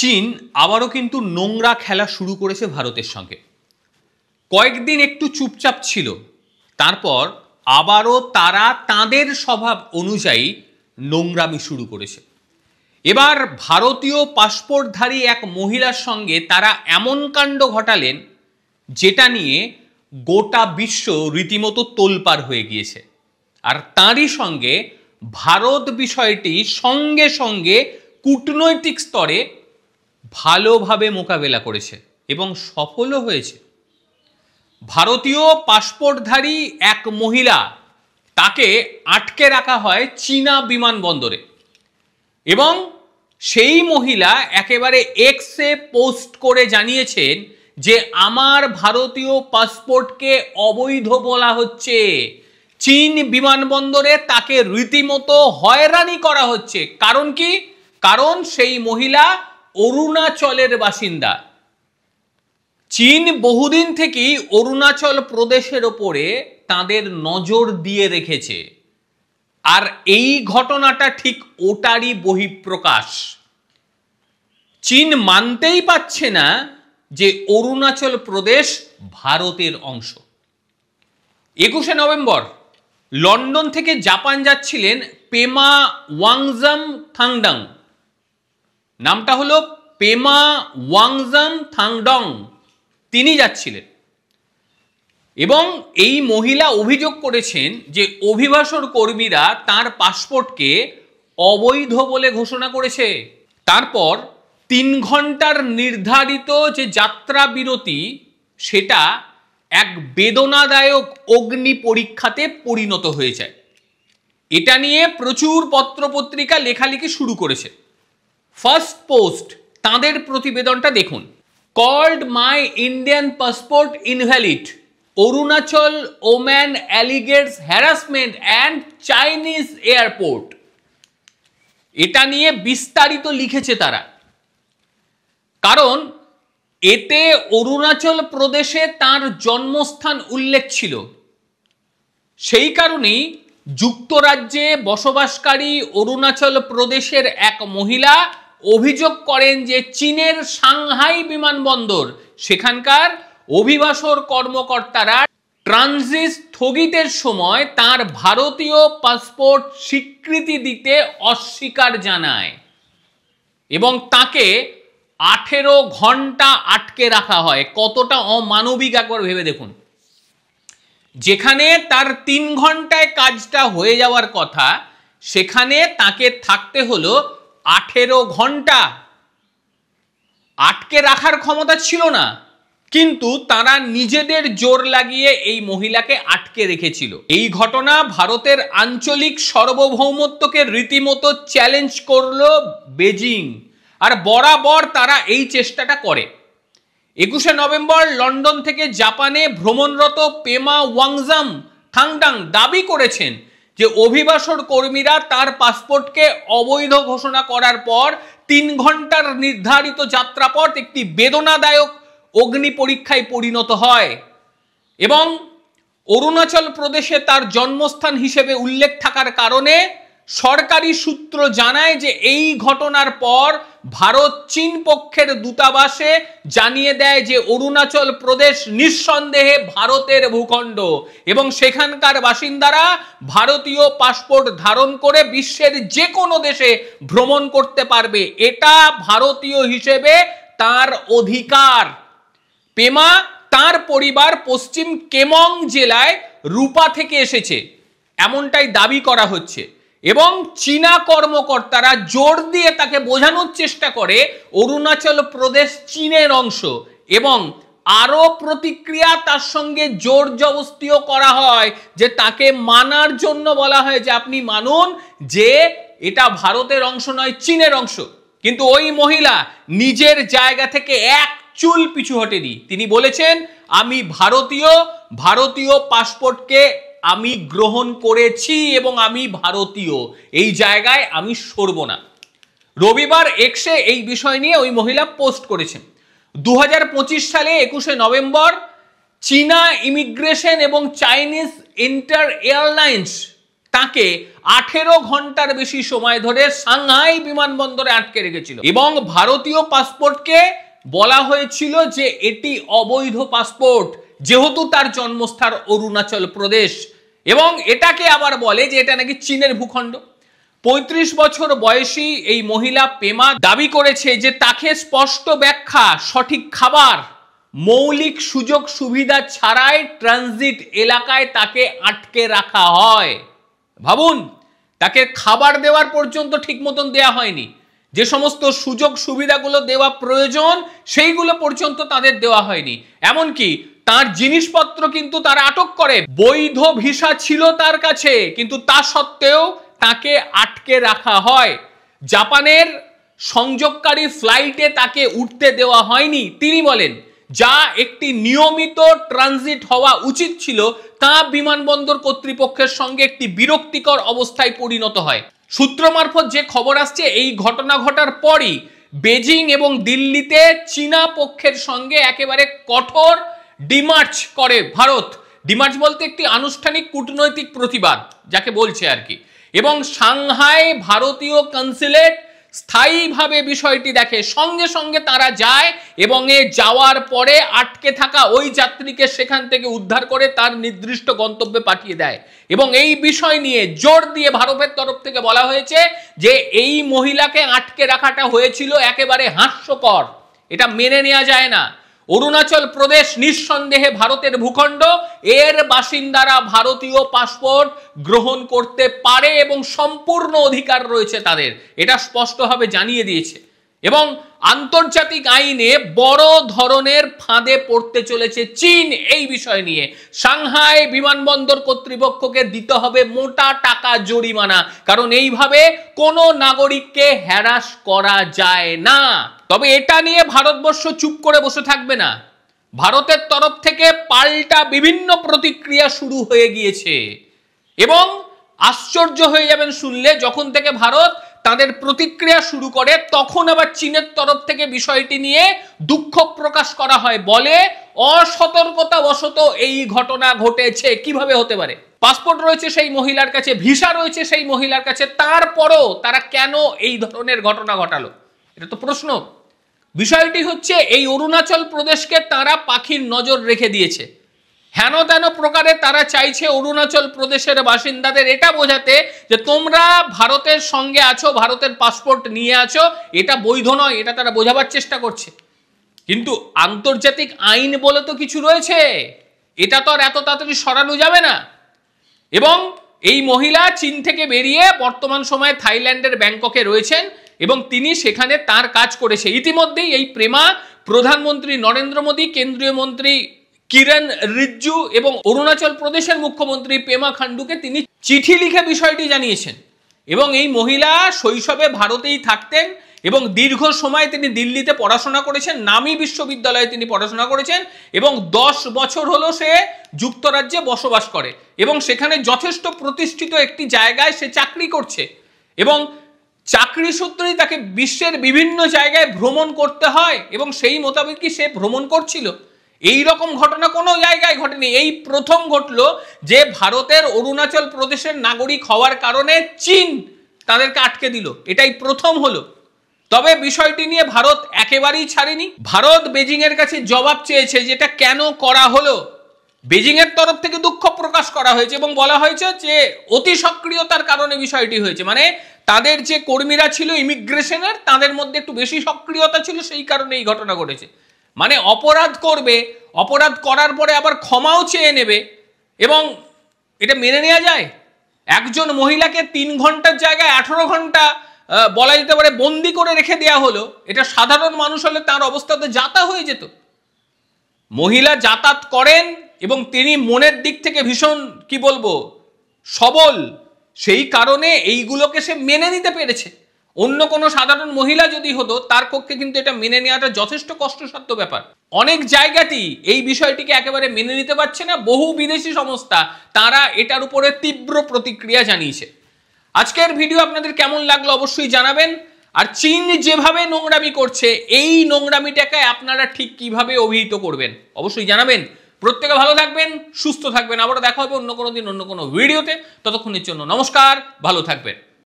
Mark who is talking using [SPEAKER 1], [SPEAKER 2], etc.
[SPEAKER 1] চীন আবারও কিন্তু নোংরা খেলা শুরু করেছে ভারতের সঙ্গে। কয়েকদিন একটু চুপচাপ ছিল, তারপর আবারও তারা তাদের স্বভাব অনুযায়ী নোংরামি শুরু করেছে। এবার ভারতীয় পাসপোর্টধারী এক মহিলার সঙ্গে তারা এমন কাণ্ড ঘটালেন যেটা নিয়ে গোটা বিশ্ব রীতিমতো তোলপাড় হয়ে গিয়েছে। আর তারই সঙ্গে ভারত বিষয়টি সঙ্গে সঙ্গে কূটনৈতিক স্তরে ভালোভাবে মোকাবেলা করেছে এবং সফলও হয়েছে। ভারতীয় পাসপোর্টধারী এক মহিলা, তাকে আটকে রাখা হয় চীনা বিমানবন্দরে এবং সেই মহিলা একেবারে এক্সে পোস্ট করে জানিয়েছেন যে আমার ভারতীয় পাসপোর্টকে অবৈধ বলা হচ্ছে। চীন বিমানবন্দরে তাকে রীতিমতো হয়রানি করা হচ্ছে। কারণ কি? কারণ সেই মহিলা অরুণাচলের বাসিন্দা। চীন বহুদিন থেকেই অরুণাচল প্রদেশের ওপরে তাদের নজর দিয়ে রেখেছে, আর এই ঘটনাটা ঠিক ওটারই বহিঃপ্রকাশ। চীন মানতেই পারছে না যে অরুণাচল প্রদেশ ভারতের অংশ। 21শে নভেম্বর লন্ডন থেকে জাপান যাচ্ছিলেন পেমা ওয়াংজাম থাংডং। নামটা হলো পেমা ওয়াংজাম থাংডং। তিনি যাচ্ছিলেন এবং এই মহিলা অভিযোগ করেছেন যে অভিবাসন কর্মীরা তার পাসপোর্টকে অবৈধ বলে ঘোষণা করেছে। তারপর 3 ঘন্টার নির্ধারিত যে যাত্রা বিরতি, সেটা এক বেদনাদায়ক অগ্নি পরীক্ষাতে পরিণত হয়ে যায়। এটা নিয়ে প্রচুর পত্রপত্রিকা লেখালেখি শুরু করেছে। ফার্স্ট পোস্ট তাদের প্রতিবেদনটা দেখুন। Called my Indian passport invalid, Arunachal woman alleges harassment and Chinese airport. এটা নিয়ে বিস্তারিত লিখেছে তারা, কারণ এতে অরুণাচল প্রদেশে তার জন্মস্থান উল্লেখ ছিল। সেই কারণেই যুক্তরাজ্যে বসবাসকারী অরুণাচল প্রদেশের এক মহিলা অভিযোগ করেন যে চীনের সাংহাই বিমানবন্দর, সেখানকার অভিবাসন কর্মকর্তারা ট্রানজিট স্থগিতের সময় তার ভারতীয় পাসপোর্ট স্বীকৃতি দিতে অস্বীকার জানায় এবং তাকে 18 ঘন্টা আটকে রাখা হয়। কতটা অমানবিক একবার ভেবে দেখুন। যেখানে তার 3 ঘন্টায় কাজটা হয়ে যাওয়ার কথা, সেখানে তাকে থাকতে হলো 18 ঘন্টা। আটকে রাখার ক্ষমতা ছিল না, কিন্তু তারা নিজেদের জোর লাগিয়ে এই মহিলাকে আটকে রেখেছিল। এই ঘটনা ভারতের আঞ্চলিক সার্বভৌমত্বকে রীতিমতো চ্যালেঞ্জ করলো বেজিং, আর বরাবর তারা এই চেষ্টাটা করে। 21শে নভেম্বর লন্ডন থেকে জাপানে ভ্রমণরত পেমা ওয়াংজাম থাংডাং দাবি করেছেন যে অভিবাসন কর্মীরা তার পাসপোর্টকে অবৈধ ঘোষণা করার পর 3 ঘন্টার নির্ধারিত যাত্রাপথ একটি বেদনাদায়ক অগ্নি পরীক্ষায় পরিণত হয় এবং অরুণাচল প্রদেশে তার জন্মস্থান হিসেবে উল্লেখ থাকার কারণে সরকারি সূত্র জানায় যে এই ঘটনার পর ভারত চীন পক্ষের দূতাবাসে জানিয়ে দেয় যে অরুণাচল প্রদেশ নিঃসন্দেহে ভারতের ভূখণ্ড এবং সেখানকার বাসিন্দারা ভারতীয় পাসপোর্ট ধারণ করে বিশ্বের যে কোনো দেশে ভ্রমণ করতে পারবে। এটা ভারতীয় হিসেবে তার অধিকার। পেমা তার পরিবার পশ্চিম কেমং জেলায় রূপা থেকে এসেছে, এমনটাই দাবি করা হচ্ছে এবং চীনা কর্মকর্তারা জোর দিয়ে তাকে বোঝানোর চেষ্টা করে অরুণাচল প্রদেশ চীনের অংশ এবং আরো প্রতিক্রিয়া তার সঙ্গে জোর জবরদস্তিও করা হয় যে তাকে মানার জন্য বলা হয় যে আপনি মানুন যে এটা ভারতের অংশ নয়, চীনের অংশ। কিন্তু ওই মহিলা নিজের জায়গা থেকে এক চুল পিছু হটেনি। তিনি বলেছেন আমি ভারতীয় পাসপোর্টকে আমি গ্রহণ করেছি এবং আমি ভারতীয়, এই জায়গায় আমি সরব না। রবিবার এক্সে এই বিষয় নিয়ে ওই মহিলা পোস্ট করেছেন। 2025 সালে 21শে নভেম্বর চীনা ইমিগ্রেশন এবং চাইনিজ ইন্টার এয়ারলাইন্স তাকে 18 ঘন্টার বেশি সময় ধরে সাংহাই বিমানবন্দরে আটকে রেখেছিল এবং ভারতীয় পাসপোর্টকে বলা হয়েছিল যে এটি অবৈধ পাসপোর্ট, যেহেতু তার জন্মস্থান অরুণাচল প্রদেশ, এবং এটাকে আবার বলে যে এটা নাকি চীনের ভূখণ্ড। 35 বছর বয়সী এই মহিলা পেমা দাবি করেছে যে তাকে স্পষ্ট ব্যাখ্যা, সঠিক খাবার, মৌলিক সুযোগ সুবিধা ছাড়াই ট্রানজিট এলাকায় তাকে আটকে রাখা হয়। ভাবুন, তাকে খাবার দেওয়ার পর্যন্ত ঠিক মতন দেওয়া হয়নি, যে সমস্ত সুযোগ সুবিধাগুলো দেওয়া প্রয়োজন সেইগুলো পর্যন্ত তাদের দেওয়া হয়নি। এমনকি তার জিনিসপত্র কিন্তু তারা আটক করে। বৈধ ভিসা ছিল তার কাছে, কিন্তু তা সত্ত্বেও তাকে আটকে রাখা হয়। জাপানের সংযোগকারী ফ্লাইটে তাকে উঠতে দেওয়া হয়নি। তিনি বলেন যা একটি নিয়মিত ট্রানজিট হওয়া উচিত ছিল তা বিমানবন্দর কর্তৃপক্ষের সঙ্গে একটি বিরক্তিকর অবস্থায় পরিণত হয়। সূত্র মারফত যে খবর আসছে, এই ঘটনা ঘটার পরই বেজিং এবং দিল্লিতে চীনা পক্ষের সঙ্গে একেবারে কঠোর ডিমার্চ করে ভারত। ডিমার্চ বলতে একটি আনুষ্ঠানিক কূটনৈতিক প্রতিবাদ যাকে বলছে আর কি। এবং সাংহাই ভারতীয় কনসুলেট স্থায়ীভাবে বিষয়টি দেখে, সঙ্গে সঙ্গে তারা যায় এবং যাওয়ার পরে আটকে থাকা ওই যাত্রীকে সেখান থেকে উদ্ধার করে তার নির্দিষ্ট গন্তব্যে পাঠিয়ে দেয়। এবং এই বিষয় নিয়ে জোর দিয়ে ভারতের তরফ থেকে বলা হয়েছে যে এই মহিলাকে আটকে রাখাটা হয়েছিল একেবারে হাস্যকর, এটা মেনে নেওয়া যায় না। অরুণাচল প্রদেশ নিঃসন্দেহে ভারতের ভূখণ্ড, এর বাসিন্দারা ভারতীয় পাসপোর্ট গ্রহণ করতে পারে এবং সম্পূর্ণ অধিকার রয়েছে তাদের, এটা স্পষ্টভাবে জানিয়ে দিয়েছে। এবং আন্তর্জাতিক আইনে বড় ধরনের ফাঁদে পড়তে চলেছে চীন এই বিষয় নিয়ে। সাংহাই বিমানবন্দর কর্তৃপক্ষকে দিতে হবে মোটা টাকা জরিমানা, কারণ এইভাবে কোনো নাগরিককে হ্যারাস করা যায় না। তবে এটা নিয়ে ভারতবর্ষ চুপ করে বসে থাকবে না। ভারতের তরফ থেকে পাল্টা বিভিন্ন প্রতিক্রিয়া শুরু হয়ে গিয়েছে এবং আশ্চর্য হয়ে যাবেন শুনলে, যখন থেকে ভারত তাদের প্রতিক্রিয়া শুরু করে তখন আবার চীনের তরফ থেকে বিষয়টি নিয়ে দুঃখ প্রকাশ করা হয়, বলে অসতর্কতাবশত এই ঘটনা ঘটেছে। কিভাবে হতে পারে? পাসপোর্ট রয়েছে সেই মহিলার কাছে, ভিসা রয়েছে সেই মহিলার কাছে, তারপরও তারা কেন এই ধরনের ঘটনা ঘটালো? এটা তো প্রশ্ন। বিষয়টি হচ্ছে এই অরুণাচল প্রদেশকে তারা পাখির নজর রেখে দিয়েছে। হেন তেন প্রকারে তারা চাইছে অরুণাচল প্রদেশের বাসিন্দাদের এটা বোঝাতে যে তোমরা ভারতের সঙ্গে আছো, ভারতের পাসপোর্ট নিয়ে আছো, এটা বৈধ নয়, এটা তারা বোঝাবার চেষ্টা করছে। কিন্তু আন্তর্জাতিক আইন বলে তো কিছু রয়েছে, এটা তো আর এত তাড়াতাড়ি সরানো যাবে না। এবং এই মহিলা চীন থেকে বেরিয়ে বর্তমান সময়ে থাইল্যান্ডের ব্যাংককে রয়েছেন এবং তিনি সেখানে তার কাজ করেছে। ইতিমধ্যেই এই প্রেমা প্রধানমন্ত্রী নরেন্দ্র মোদী, কেন্দ্রীয় মন্ত্রী কিরণ রিজিজু এবং অরুণাচল প্রদেশের মুখ্যমন্ত্রী পেমা খান্ডুকে তিনি চিঠি লিখে বিষয়টি জানিয়েছেন। এবং এই মহিলা শৈশবে ভারতেই থাকতেন এবং দীর্ঘ সময় তিনি দিল্লিতে পড়াশোনা করেছেন, নামী বিশ্ববিদ্যালয়ে তিনি পড়াশোনা করেছেন এবং 10 বছর হলো সে যুক্তরাজ্যে বসবাস করে এবং সেখানে যথেষ্ট প্রতিষ্ঠিত একটি জায়গায় সে চাকরি করছে এবং চাকরি সূত্রেই তাকে বিশ্বের বিভিন্ন জায়গায় ভ্রমণ করতে হয় এবং সেই মোতাবেকই সে ভ্রমণ করছিল। এই রকম ঘটনা কোনো জায়গায় ঘটেনি, এই প্রথম ঘটলো যে ভারতের অরুণাচল প্রদেশের নাগরিক হওয়ার কারণে চীন তাদেরকে আটকে দিল, এটাই প্রথম হলো। তবে বিষয়টি নিয়ে ভারত একেবারেই ছাড়েনি। ভারত বেজিং এর কাছে জবাব চেয়েছে যেটা কেন করা হলো। বেজিং এর তরফ থেকে দুঃখ প্রকাশ করা হয়েছে এবং বলা হয়েছে যে অতি সক্রিয়তার কারণে বিষয়টি হয়েছে, মানে তাদের যে কর্মীরা ছিল ইমিগ্রেশনের তাদের মধ্যে একটু বেশি সক্রিয়তা ছিল, সেই কারণে এই ঘটনা ঘটেছে। মানে অপরাধ করবে, অপরাধ করার পরে আবার ক্ষমাও চেয়ে নেবে, এবং এটা মেনে নেওয়া যায়? একজন মহিলাকে 3 ঘন্টার জায়গায় 18 ঘন্টা বলা যেতে পারে বন্দি করে রেখে দেওয়া হলো, এটা সাধারণ মানুষ হলে তার অবস্থাতে যাতা হয়ে যেত। মহিলা যাতায়াত করেন এবং তিনি মনের দিক থেকে ভীষণ কি বলবো সবল, সেই কারণে এইগুলোকে সে মেনে নিতে পেরেছে। অন্য কোনো সাধারণ মহিলা যদি হতো তার পক্ষে কিন্তু এটা মেনে নেওয়াটা যথেষ্ট কষ্টসাধ্য ব্যাপার। অনেক জায়গাতেই এই বিষয়টিকে একেবারে মেনে নিতে পারছে না। বহু বিদেশি সংস্থা তারা এটার উপরে তীব্র প্রতিক্রিয়া জানিয়েছে। আজকের ভিডিও আপনাদের কেমন লাগলো অবশ্যই জানাবেন। আর চীন যেভাবে নোংরামি করছে, এই নোংরামিটাকে আপনারা ঠিক কিভাবে অভিহিত করবেন অবশ্যই জানাবেন। প্রত্যেকে ভালো থাকবেন, সুস্থ থাকবেন। আবারও দেখা হবে অন্য কোনো দিন অন্য কোনো ভিডিওতে। ততক্ষণের জন্য নমস্কার, ভালো থাকবেন।